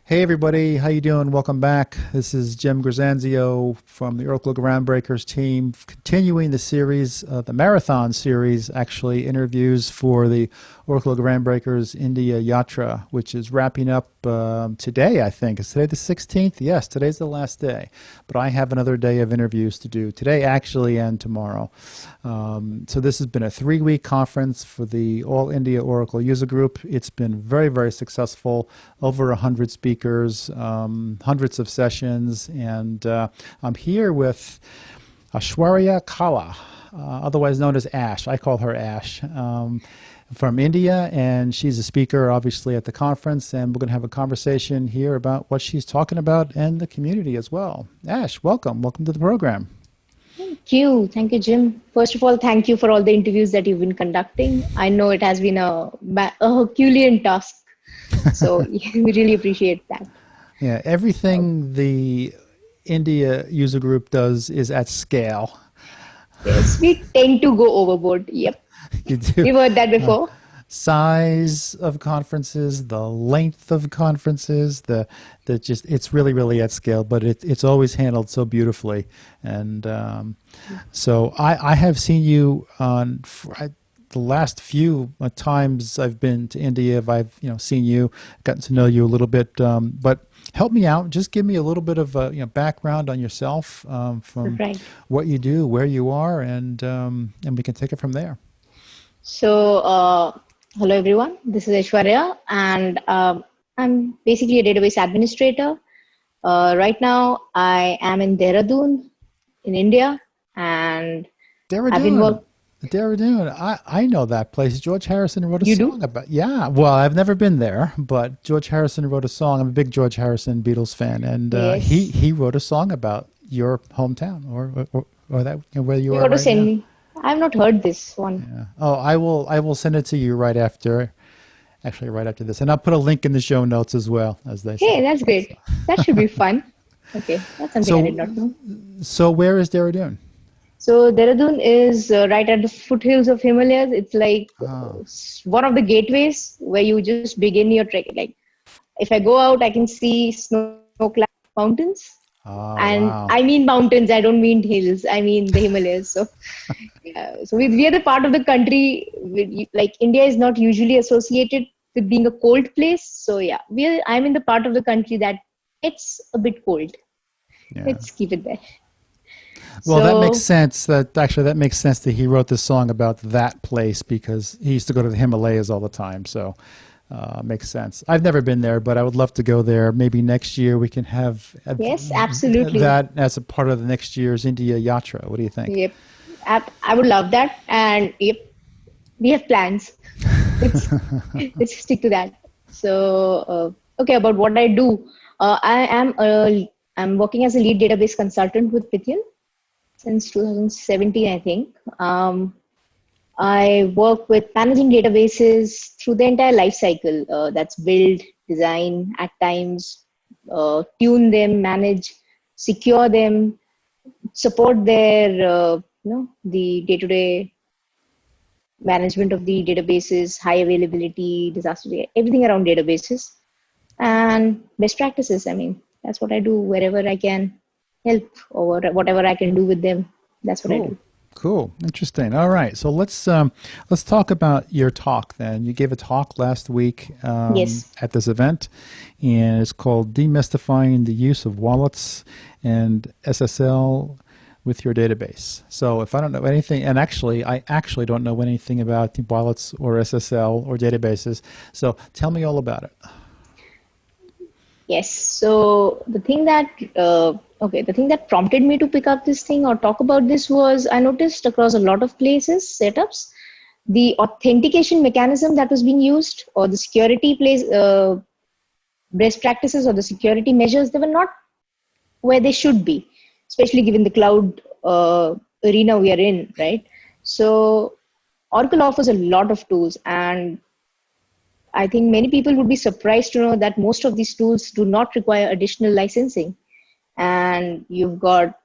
Hey everybody, how you doing? Welcome back. This is Jim Grzanzio from the Oracle Groundbreakers team, continuing the series, the marathon series, actually interviews for the Oracle Groundbreakers India Yatra, which is wrapping up today, I think. Is today the 16th? Yes, today's the last day. But I have another day of interviews to do today, actually, and tomorrow. So this has been a 3-week conference for the All India Oracle User Group. It's been very, very successful. Over 100 speakers, hundreds of sessions, and I'm here with Aishwarya Kala, otherwise known as Ash. I call her Ash, from India, and she's a speaker, obviously, at the conference, and we're going to have a conversation here about what she's talking about and the community as well. Ash, welcome. Welcome to the program. Thank you. Thank you, Jim. First of all, thank you for all the interviews that you've been conducting. I know it has been a Herculean task. So we really appreciate that. Yeah, everything the India user group does is at scale. Yes, we tend to go overboard. Yep. You do. We've heard that before. Size of conferences, the length of conferences, it's really, really at scale, but it's always handled so beautifully. And so I have seen you on the last few times I've been to India. I've seen you, gotten to know you a little bit, but help me out. Just give me a little bit of background on yourself, from what you do, where you are, and we can take it from there. So, hello everyone. This is Aishwarya, and I'm basically a database administrator. Right now, I am in Dehradun, in India, and I've been working. Dehradun, I know that place. George Harrison wrote a song about. Yeah, well, I've never been there, but George Harrison wrote a song. I'm a big George Harrison Beatles fan, and Yes. he wrote a song about your hometown or that where you are right now. I've not heard this one. Yeah. Oh, I will send it to you right after. Actually, right after this, and I'll put a link in the show notes as well, as they say. Hey, that's great. That should be fun. Okay, that's something I did not know. So where is Dehradun? So Dehradun is right at the foothills of Himalayas. It's like one of the gateways where you just begin your trek. Like if I go out, I can see snow-clad mountains. And Wow. I mean mountains, I don't mean hills. I mean the Himalayas. So, yeah. So we are the part of the country, like India is not usually associated with being a cold place. So yeah, I'm in the part of the country that it's a bit cold. Yeah. Let's keep it there. Well, that makes sense. That makes sense that he wrote this song about that place because he used to go to the Himalayas all the time. So makes sense. I've never been there, but I would love to go there. Maybe next year we can have yes, absolutely. that as a part of the next year's India Yatra. What do you think? Yep, I would love that, and yep, we have plans. Let's stick to that. So, okay, about what I do, I'm working as a lead database consultant with Pithian since 2017, I think. I work with managing databases through the entire life cycle. That's build, design, at times, tune them, manage, secure them, support their, the day-to-day management of the databases, high availability, disaster, everything around databases, and best practices. I mean, that's what I do wherever I can help or whatever I can do with them. That's what I do. Cool. Interesting. All right. So let's talk about your talk then. You gave a talk last week Yes. at this event, and it's called Demystifying the Use of Wallets and SSL with Your Database. So if I don't know anything, and I actually don't know anything about the wallets or SSL or databases, so tell me all about it. Yes. So the thing that prompted me to pick up this thing or talk about this was I noticed across a lot of places, setups, the authentication mechanism that was being used or the security best practices or the security measures, they were not where they should be, especially given the cloud arena we are in, right? So Oracle offers a lot of tools, and I think many people would be surprised to know that most of these tools do not require additional licensing. And you've got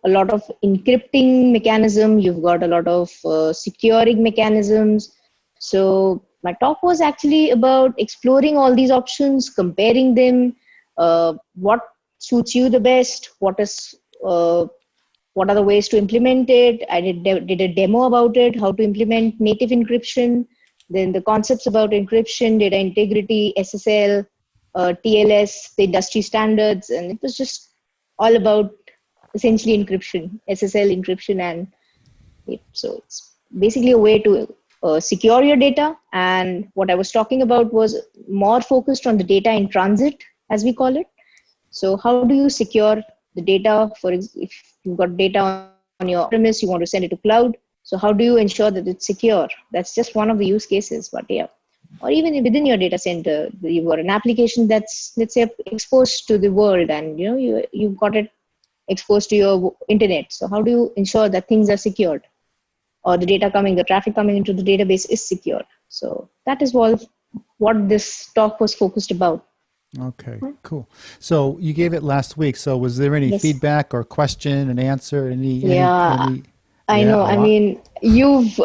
a lot of encrypting mechanism, you've got a lot of securing mechanisms. So my talk was actually about exploring all these options, comparing them, what suits you the best, what are the ways to implement it. I did a demo about it, how to implement native encryption, then the concepts about encryption, data integrity, SSL, TLS, the industry standards, and it was just all about essentially encryption, SSL encryption, and so it's basically a way to secure your data. And what I was talking about was more focused on the data in transit, as we call it. So how do you secure the data? If you've got data on your premise, you want to send it to cloud. So how do you ensure that it's secure? That's just one of the use cases, but yeah. Or even within your data center, you've got an application that's, let's say, exposed to the world, and you've got it exposed to your internet. So how do you ensure that things are secured, or the traffic coming into the database is secure? So that is what this talk was focused about. Okay, cool. So you gave it last week. So was there any feedback or question and answer? I know. I mean, you've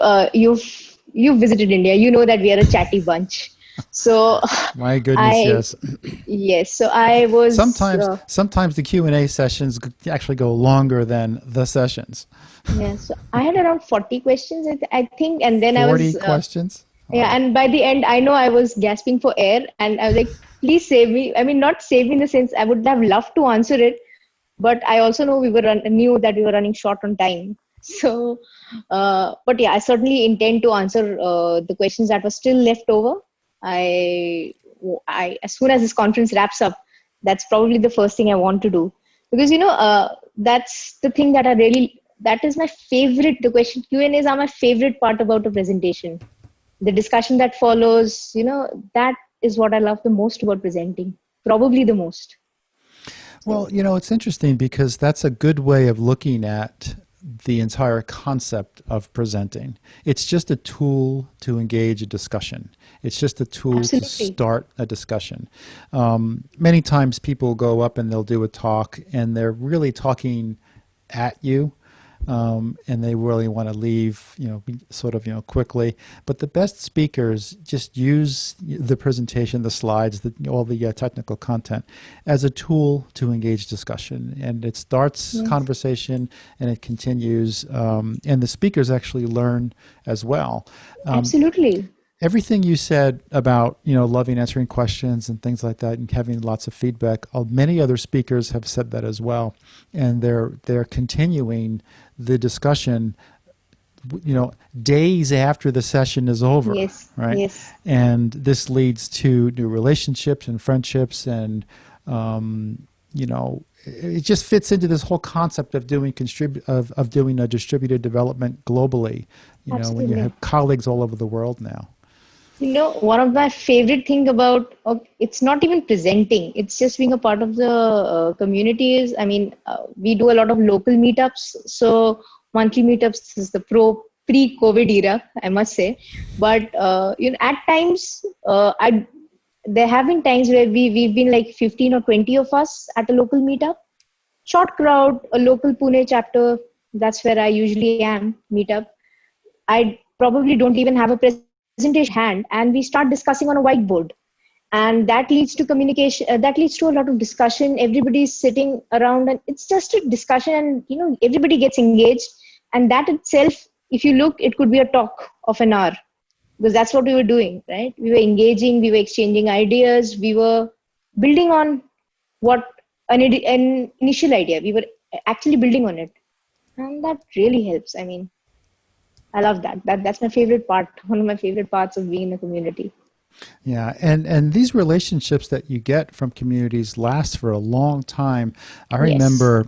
visited India. You know that we are a chatty bunch. So my goodness, yes. Yes. So I was sometimes the Q&A sessions actually go longer than the sessions. Yeah. So I had around 40 questions, I think, and then 40 questions. Wow. Yeah, and by the end, I know I was gasping for air, and I was like, "Please save me." I mean, not save me in the sense I would have loved to answer it, but I also know knew that we were running short on time. So, but yeah, I certainly intend to answer the questions that were still left over. I as soon as this conference wraps up, that's probably the first thing I want to do, because that's the thing that is my favorite. The question Q&As are my favorite part about a presentation. The discussion that follows, that is what I love the most about presenting, probably the most. Well, it's interesting because that's a good way of looking at the entire concept of presenting. It's just a tool to engage a discussion. It's just a tool to start a discussion. Many times people go up and they'll do a talk and they're really talking at you. And they really want to leave, quickly. But the best speakers just use the presentation, the slides, all the technical content as a tool to engage discussion. And it starts conversation and it continues. And the speakers actually learn as well. Absolutely. Everything you said about, loving answering questions and things like that and having lots of feedback, many other speakers have said that as well. And they're continuing the discussion, days after the session is over, right? Yes. And this leads to new relationships and friendships and, it just fits into this whole concept of doing doing a distributed development globally, when you have colleagues all over the world now. One of my favorite thing about it's not even presenting, it's just being a part of the community is, we do a lot of local meetups. So monthly meetups is the pre-COVID era, I must say. But, at times, there have been times where we've been like 15 or 20 of us at a local meetup. Short crowd, a local Pune chapter, that's where I usually am, meetup. I probably don't even have a presentation hand, and we start discussing on a whiteboard, and that leads to communication, that leads to a lot of discussion. Everybody's sitting around and it's just a discussion, and everybody gets engaged, and that itself, if you look, it could be a talk of an hour, because that's what we were doing, right? We were engaging, we were exchanging ideas, we were building on what an initial idea, we were actually building on it, and that really helps. I love that. That's my favorite part. One of my favorite parts of being in a community. Yeah, and these relationships that you get from communities last for a long time. I remember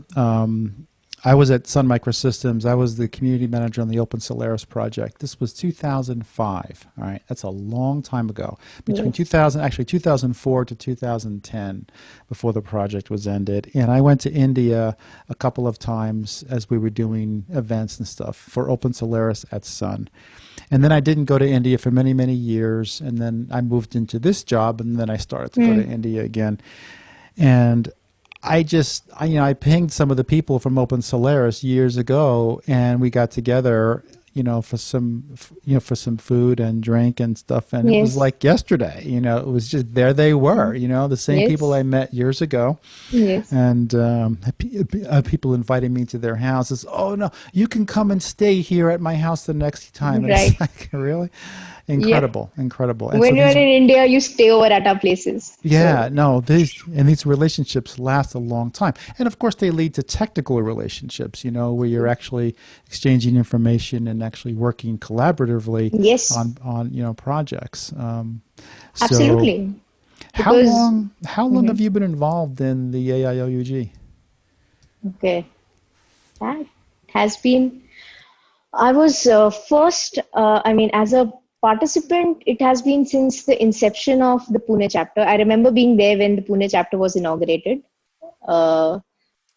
I was at Sun Microsystems. I was the community manager on the Open Solaris project. This was 2005. All right, that's a long time ago. Between 2004 to 2010, before the project was ended. And I went to India a couple of times as we were doing events and stuff for Open Solaris at Sun. And then I didn't go to India for many, many years. And then I moved into this job, and then I started to go to India again. And I pinged some of the people from Open Solaris years ago, and we got together, for for some food and drink and stuff. And it was Yes. like yesterday, it was just there they were, the same people I Yes. met years ago. Yes. And people inviting me to their houses. Oh no, you can come and stay here at my house the next time. And it's Right. like, really Yep. incredible, incredible. And so When you're these, in India, you stay over at our places. yeah, So no, these relationships last a long time. And of course they lead to technical relationships, where you're actually exchanging information and actually working collaboratively yes, on projects. So absolutely. how Because long how long have Mhm. you been involved in the AIOUG? Okay, that has been. I was first. I mean, as a participant, it has been since the inception of the Pune chapter. I remember being there when the Pune chapter was inaugurated. Uh,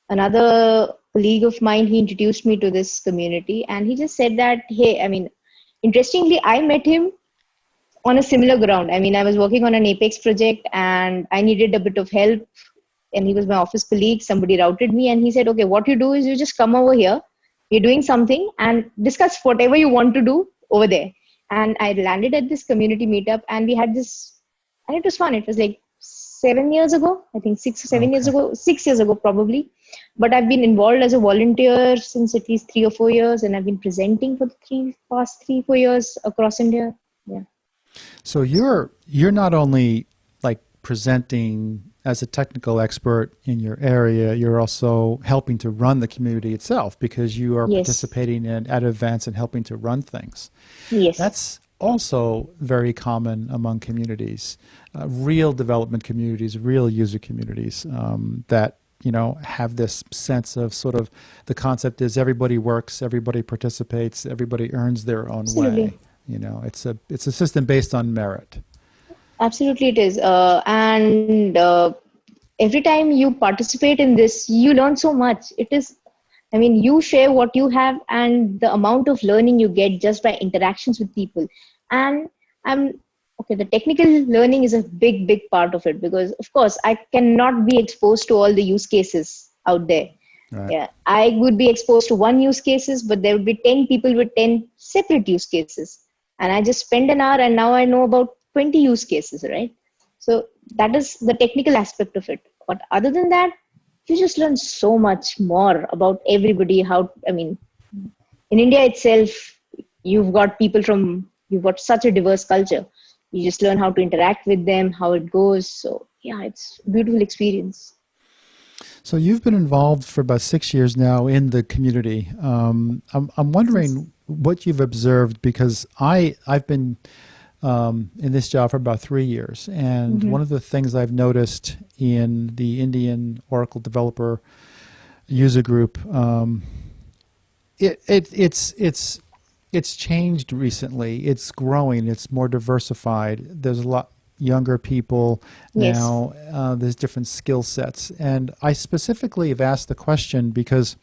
Another colleague of mine, he introduced me to this community, and he just said that, hey, I mean, interestingly, I met him on a similar ground. I mean, I was working on an Apex project and I needed a bit of help. And he was my office colleague. Somebody routed me and he said, okay, what you do is you just come over here. You're doing something and discuss whatever you want to do over there. And I landed at this community meetup and we had this, and it was fun. It was like 7 years ago, I think 6 or 7 years Okay. ago, 6 years ago probably. But I've been involved as a volunteer since at least 3 or 4 years, and I've been presenting for the past 3, 4 years across India. Yeah. So you're not only like presenting as a technical expert in your area, you're also helping to run the community itself because you are Yes. participating at events and helping to run things. Yes. That's also very common among communities, real development communities, real user communities that have this sense of sort of the concept is everybody works, everybody participates, everybody earns their own Absolutely. way. It's a system based on merit. Absolutely, it is. And every time you participate in this, you learn so much. It is, I mean, you share what you have, and the amount of learning you get just by interactions with people. And I'm okay, the technical learning is a big, big part of it because, of course, I cannot be exposed to all the use cases out there. Right. Yeah, I would be exposed to one use cases, but there would be 10 people with 10 separate use cases. And I just spend an hour and now I know about 20 use cases, right? So that is the technical aspect of it. But other than that, you just learn so much more about everybody. I mean, in India itself, you've got such a diverse culture. You just learn how to interact with them, how it goes. So yeah, it's a beautiful experience. So you've been involved for about 6 years now in the community. I'm Yes. wondering what you've observed because I've been in this job for about 3 years, and Mm-hmm. one of the things I've noticed in the Indian Oracle developer user group, it's changed recently. It's growing. It's more diversified. There's a lot younger people Yes. now. There's different skill sets, and I specifically have asked the question because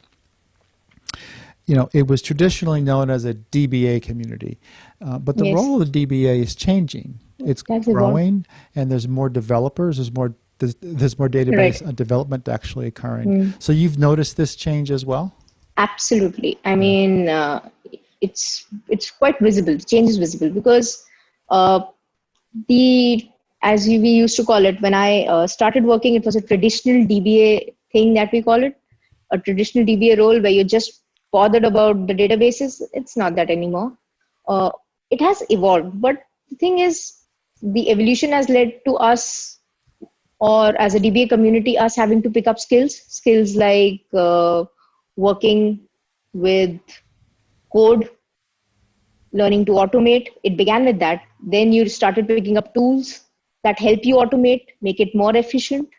it was traditionally known as a DBA community, but the Yes. role of the DBA is changing. It's That's evolved. growing, and there's more developers. There's more database Right. development actually occurring. Mm. So you've noticed this change as well. Absolutely. I Yeah. mean, it's quite visible. The change is visible because uh, the we used to call it when I started working, it was a traditional DBA thing that we call it, a traditional DBA role where you're just bothered about the databases. It's not that anymore. Uh, it has evolved, but the thing is, the evolution has led to us, or as a DBA community, us having to pick up skills like working with code, learning to automate. It began with that. Then you started picking up tools that help you automate, make it more efficient.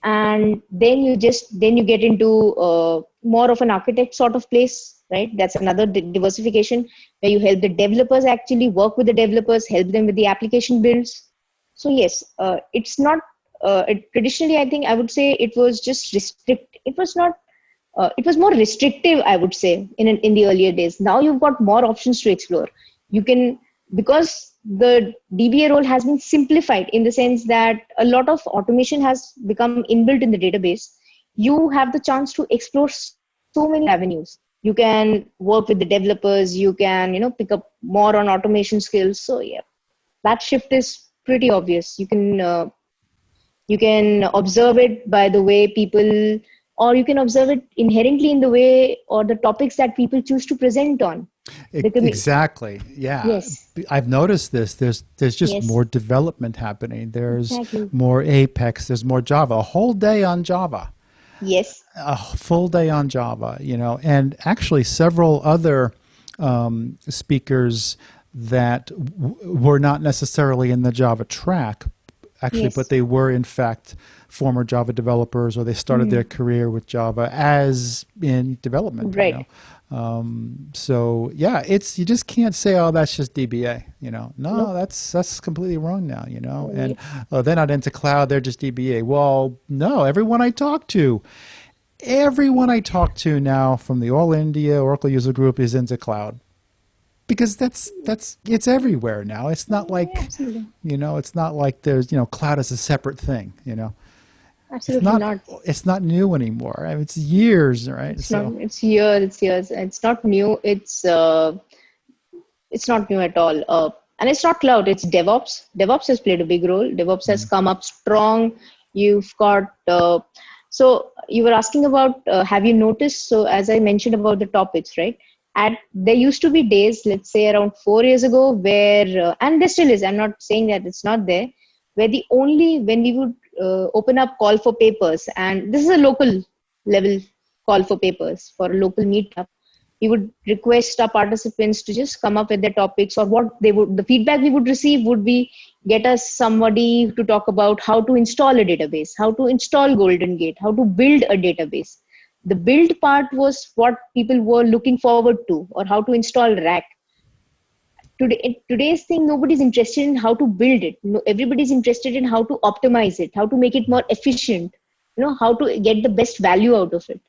And then you get into more of an architect sort of place, right? That's another diversification where you help the developers actually work with the developers, help them with the application builds. So yes, it's not traditionally, I think I would say it was just it was not it was more restrictive, I would say, in the earlier days. Now you've got more options to explore. You can, because the DBA role has been simplified in the sense that a lot of automation has become inbuilt in the database. You have the chance to explore so many avenues. You can work with the developers. You can, pick up more on automation skills. So yeah, that shift is pretty obvious. You can observe it by the way people, or you can observe it inherently in the way or the topics that people choose to present on. Exactly. Yeah. Yes, I've noticed this. There's just yes, more development happening. There's exactly. more Apex. There's more Java. A whole day on Java. Yes, A full day on Java, and actually several other speakers that were not necessarily in the Java track, actually, but yes. they were in fact former Java developers, or they started their career with Java as in development, Right. So yeah, you just can't say, oh, that's just DBA, no, Nope. that's completely wrong now, and Yep. they're not into cloud, they're just DBA. Well, no, everyone I talk to now from the All India Oracle user group is into cloud, because that's it's everywhere now. It's not Yeah, like, absolutely. it's not like there's, cloud is a separate thing, it's Absolutely not not. it's not new anymore. I mean, it's years, right? It's not. So It's years. It's years. It's not new. It's not new at all. And it's not cloud. It's DevOps. DevOps has played a big role. DevOps has come up strong. You've got. So you were asking about. Have you noticed? So as I mentioned about the topics, right? There used to be days, let's say around 4 years ago, where and there still is. I'm not saying that it's not there. Where the only when we would open up call for papers, and this is a local level call for papers for a local meetup, we would request our participants to just come up with their topics, or what they would, the feedback we would receive would be, get us somebody to talk about how to install a database, how to install Golden Gate, how to build a database. The build part was what people were looking forward to, or how to install rack. Today's thing, nobody's interested in how to build it. No, everybody's interested in how to optimize it, how to make it more efficient, how to get the best value out of it.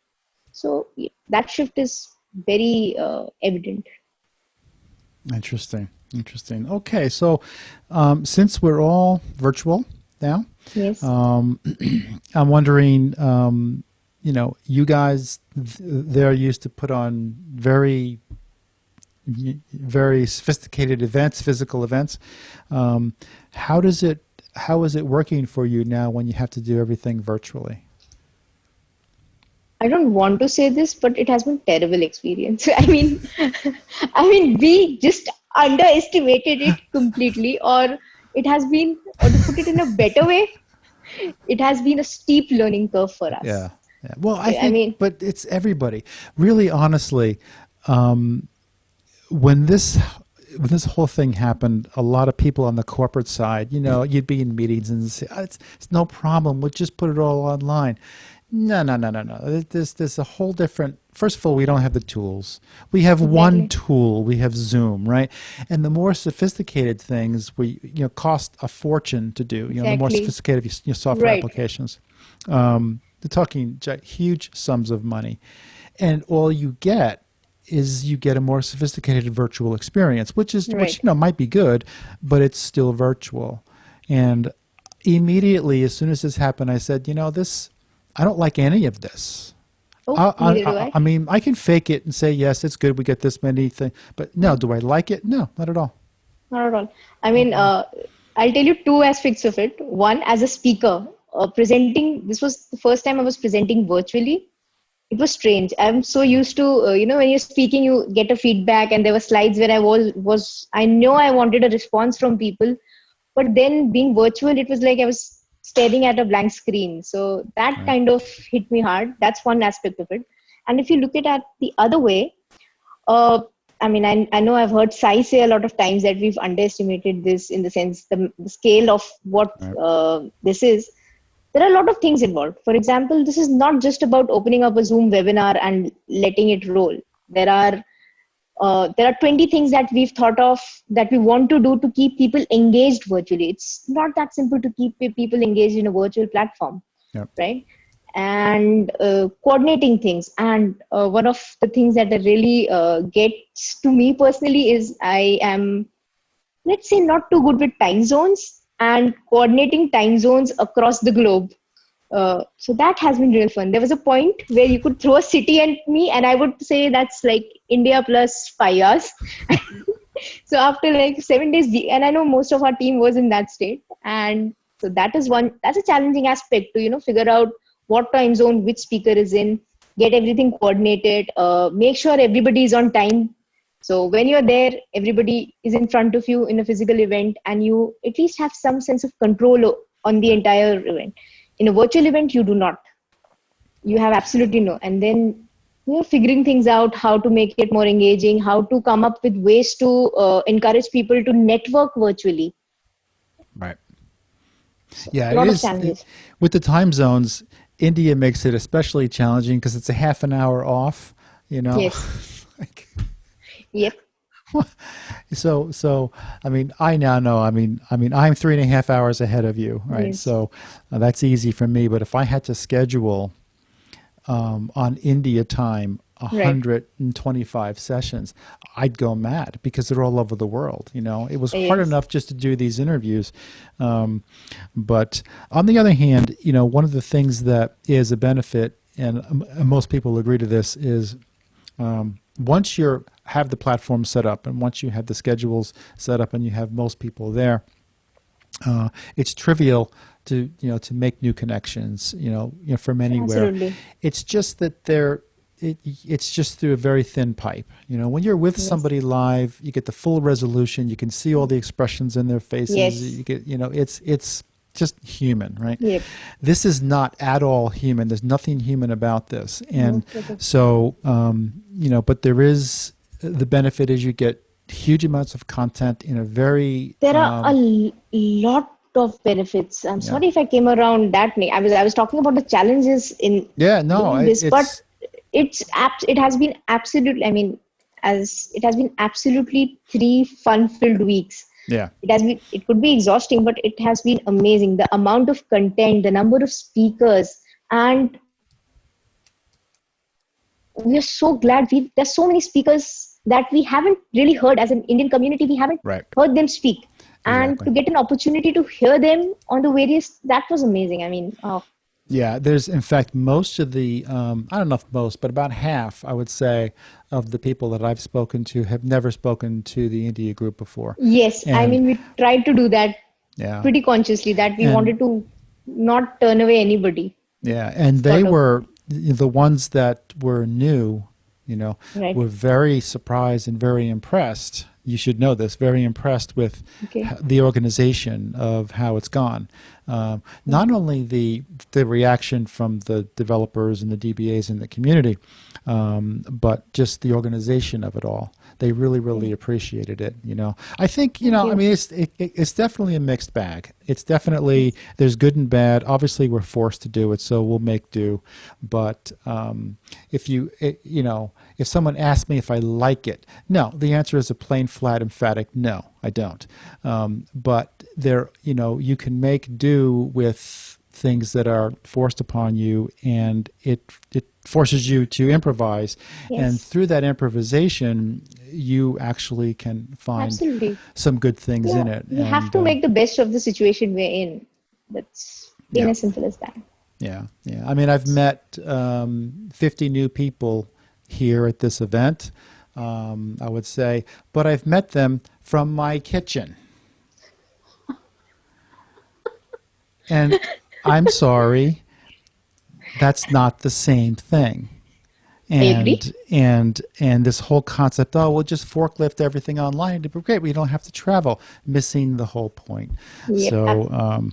So yeah, that shift is very evident. interesting. Okay, so since we're all virtual now, Yes. um, I'm wondering, you guys, they're used to put on very sophisticated events, physical events. Um, how does it? How is it working for you now when you have to do everything virtually? I don't want to say this, but it has been terrible experience. I mean, we just underestimated it completely, or it has been, or to put it in a better way, it has been a steep learning curve for Yeah, us. yeah. Well, I I think, mean, but it's everybody. Really, honestly, um, when this when this whole thing happened, a lot of people on the corporate side, you'd be in meetings and say, "Oh, it's no problem. We'll just put it all online." No, no, no, no, no. There's a whole different. First of all, we don't have the tools. We have one exactly, tool. We have Zoom, right? And the more sophisticated things, cost a fortune to do. The more exactly, sophisticated software right, applications. They're talking huge sums of money, and all you get is you get a more sophisticated virtual experience, which right. might be good, but it's still virtual. And immediately, as soon as this happened, I said, this, I don't like any of this. Oh, neither do I. I mean, I can fake it and say, yes, it's good. We get this many things, but no, do I like it? No, not at all. Not at all. I mean, I'll tell you two aspects of it. One, as a speaker, presenting, this was the first time I was presenting virtually. It was strange. I'm so used to, when you're speaking, you get a feedback, and there were slides where I know I wanted a response from people, but then being virtual, it was like I was staring at a blank screen. So that Right. kind of hit me hard. That's one aspect of it. And if you look at the other way, uh, I know I've heard Sai say a lot of times that we've underestimated this, in the sense the scale of what Right. this is. There are a lot of things involved. For example, this is not just about opening up a Zoom webinar and letting it roll. There are 20 things that we've thought of that we want to do to keep people engaged virtually. It's not that simple to keep people engaged in a virtual platform, Yep. right? And coordinating things. And one of the things that really gets to me personally is I am, let's say, not too good with time zones and coordinating time zones across the globe. So that has been real fun. There was a point where you could throw a city at me, and I would say that's like India plus 5 hours. So after like 7 days, and I know most of our team was in that state, and so that's a challenging aspect to figure out what time zone which speaker is in, get everything coordinated, make sure everybody is on time. So when you're there, everybody is in front of you in a physical event, and you at least have some sense of control on the entire event. In a virtual event, you do not. You have absolutely no. And then figuring things out, how to make it more engaging, how to come up with ways to encourage people to network virtually. Right. Yeah, A lot of challenges. With the time zones, India makes it especially challenging because it's a half an hour off, Yes. Like, Yep. so I mean, I now know. I mean, I'm 3.5 hours ahead of you, right? Yes. So that's easy for me. But if I had to schedule on India time Right. 125 sessions, I'd go mad because they're all over the world. It was hard Yes. enough just to do these interviews. But on the other hand, one of the things that is a benefit, and most people agree to this, is once you have the platform set up and once you have the schedules set up and you have most people there, it's trivial to make new connections from anywhere. Absolutely. It's just that it's just through a very thin pipe. When you're with Yes. somebody live, you get the full resolution. You can see all the expressions in their faces. Yes. You get it's just human, right? Yep. This is not at all human. There's nothing human about this, and so but there is the benefit is you get huge amounts of content in a very There are a lot of benefits. I'm Yeah. sorry if I came around that. I was talking about the challenges in yeah no doing this, it's but it has been absolutely. I mean, as it has been absolutely 3 fun-filled weeks. yeah It could be exhausting, but it has been amazing. The amount of content, the number of speakers, and we are so glad there's so many speakers that we haven't really heard as an Indian community. We haven't Right. heard them speak. And Exactly. to get an opportunity to hear them on the that was amazing. I mean, Yeah, there's in fact most of the I don't know if most, but about half, I would say, of the people that I've spoken to have never spoken to the India group before. yes, I And mean, we tried to do that yeah, pretty consciously, that we And- wanted to not turn away anybody. yeah, and they Sort of. were the ones that were new, Right. were very surprised and very impressed. You should know this, very impressed with Okay. the organization of how it's gone. Not only the reaction from the developers and the DBAs in the community, but just the organization of it all. They really, really appreciated it. I think I mean, it's definitely a mixed bag. It's definitely there's good and bad. Obviously, we're forced to do it, so we'll make do. But if someone asks me if I like it, no. The answer is a plain, flat, emphatic no. I don't. But you can make do with things that are forced upon you, and it forces you to improvise. Yes. And through that improvisation, you actually can find Absolutely. some good things in Yeah, it. we have to make the best of the situation we're in. That's plain Yeah. as simple as that. Yeah. I mean, I've met 50 new people here at this event, I would say, but I've met them from my kitchen. And I'm sorry, that's not the same thing. agree. And this whole concept, we'll just forklift everything online. It'd be great. We don't have to travel. Missing the whole point. Yep. So,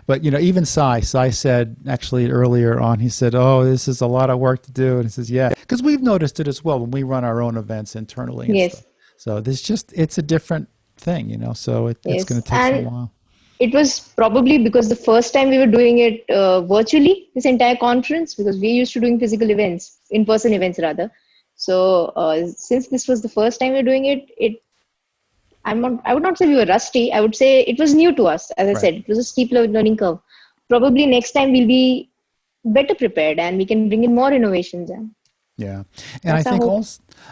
but even Sai said actually earlier on, he said, "Oh, this is a lot of work to do." And he says, "Yeah, because we've noticed it as well when we run our own events internally." And Yes. stuff. So it's a different thing, So it's Yes. going to take some And while. it was probably because the first time we were doing it virtually, this entire conference, because we're used to doing physical events, in-person events rather. So since this was the first time we're doing it, I would not say we were rusty. I would say it was new to us. As I Right. said, it was a steep learning curve. Probably next time we'll be better prepared and we can bring in more innovations. Yeah. And That's our hope.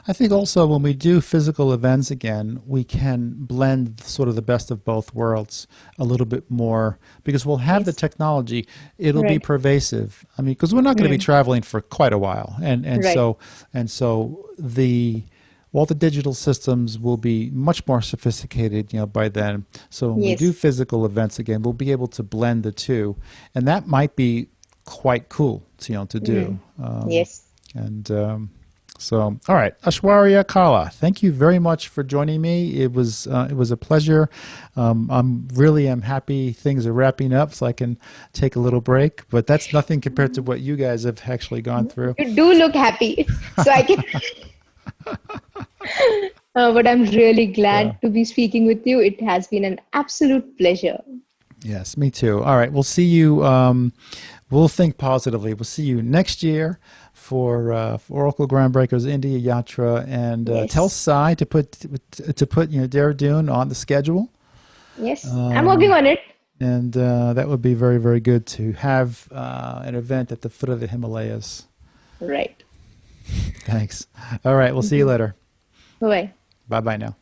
I think also when we do physical events again, we can blend sort of the best of both worlds a little bit more because we'll have the Yes. technology. It'll be Right. pervasive. I mean, because we're not going to be Hmm. traveling for quite a while. Right. And so the all the digital systems will be much more sophisticated, by then. So when we do Yes. physical events again, we'll be able to blend the two, and that might be quite cool, to do. Mm. Yes. And so, all right, Aishwarya Kala, thank you very much for joining me. It was a pleasure. I'm happy things are wrapping up, so I can take a little break. But that's nothing compared to what you guys have actually gone through. You do look happy, so I can. But I'm really Yeah. glad to be speaking with you. It has been an absolute pleasure. Yes, me too. All right, we'll see you. We'll think positively. We'll see you next year for Oracle Groundbreakers India Yatra, and tell Yes. Sai to put Dehradun on the schedule. Yes. I'm working Um, on it. and that would be very, very good to have an event at the foot of the Himalayas. Right. Thanks. All right, we'll see you later. Bye bye. Bye bye now.